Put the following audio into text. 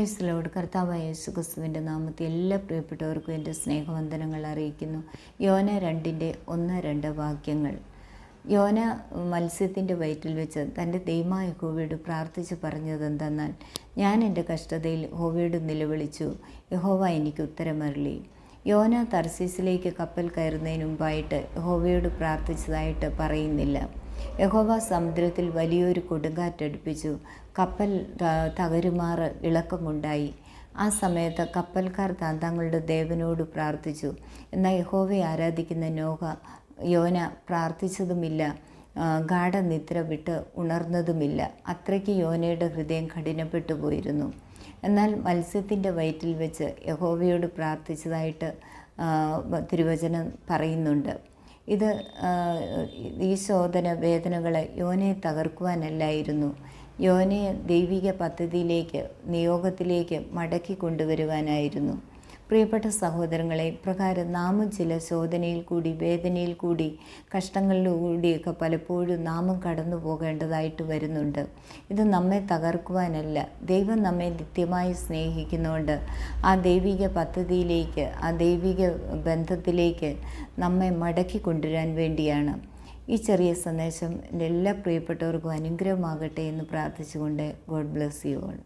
Praise the Lord. കർത്താവായ യേശു ക്രിസ്തുവിൻ്റെ നാമത്തിൽ എല്ലാ പ്രിയപ്പെട്ടവർക്കും എൻ്റെ സ്നേഹവന്ദനങ്ങൾ അറിയിക്കുന്നു. യോന 2:1-2 വാക്യങ്ങൾ. യോന മത്സ്യത്തിൻ്റെ വയറ്റിൽ വെച്ച് തൻ്റെ ദൈവമായ യഹോവയോട് പ്രാർത്ഥിച്ച് പറഞ്ഞതെന്തെന്നാൽ, ഞാൻ എൻ്റെ കഷ്ടതയിൽ യഹോവയോട് നിലവിളിച്ചു, യഹോവ എനിക്ക് ഉത്തരമരുളി. യോന തർശീസിലേക്ക് കപ്പൽ കയറുന്നതിന് മുമ്പായിട്ട് യഹോവയോട് പ്രാർത്ഥിച്ചതായിട്ട് പറയുന്നില്ല. യഹോവ സമുദ്രത്തിൽ വലിയൊരു കൊടുങ്കാറ്റടുപ്പിച്ചു. കപ്പൽ തകരുമാറ് ഇളക്കമുണ്ടായി. ആ സമയത്ത് കപ്പൽക്കാർ തങ്ങളുടെ ദേവനോട് പ്രാർത്ഥിച്ചു. എന്നാൽ യഹോവയെ ആരാധിക്കുന്ന യോന പ്രാർത്ഥിച്ചതുമില്ല, ഗാഢനിദ്ര വിട്ട് ഉണർന്നതുമില്ല. അത്രയ്ക്ക് യോനയുടെ ഹൃദയം കഠിനപ്പെട്ടു പോയിരുന്നു. എന്നാൽ മത്സ്യത്തിൻ്റെ വയറ്റിൽ വെച്ച് യഹോവയോട് പ്രാർത്ഥിച്ചതായിട്ട് തിരുവചനം പറയുന്നുണ്ട്. ഈ ശോധന വേദനകളെ യോനയെ തകർക്കുവാനല്ലായിരുന്നു, യോനയെ ദൈവിക പദ്ധതിയിലേക്ക്, നിയോഗത്തിലേക്ക് മടക്കി കൊണ്ടുവരുവാനായിരുന്നു. പ്രിയപ്പെട്ട സഹോദരങ്ങളെ, ഇപ്രകാരം നാമും ചില ശോധനയിൽ കൂടി, വേദനയിൽ കൂടി, കഷ്ടങ്ങളിലൂടിയൊക്കെ പലപ്പോഴും നാമും കടന്നു പോകേണ്ടതായിട്ട് വരുന്നുണ്ട്. ഇത് നമ്മെ തകർക്കുവാനല്ല, ദൈവം നമ്മെ നിത്യമായി സ്നേഹിക്കുന്നതുകൊണ്ട് ആ ദൈവിക പദ്ധതിയിലേക്ക്, ആ ദൈവിക ബന്ധത്തിലേക്ക് നമ്മെ മടക്കി കൊണ്ടുവരാൻ വേണ്ടിയാണ്. ഈ ചെറിയ സന്ദേശം എൻ്റെ എല്ലാ പ്രിയപ്പെട്ടവർക്കും അനുഗ്രഹമാകട്ടെ എന്ന് പ്രാർത്ഥിച്ചുകൊണ്ട്, ഗോഡ് ബ്ലെസ് യു ഓൾ.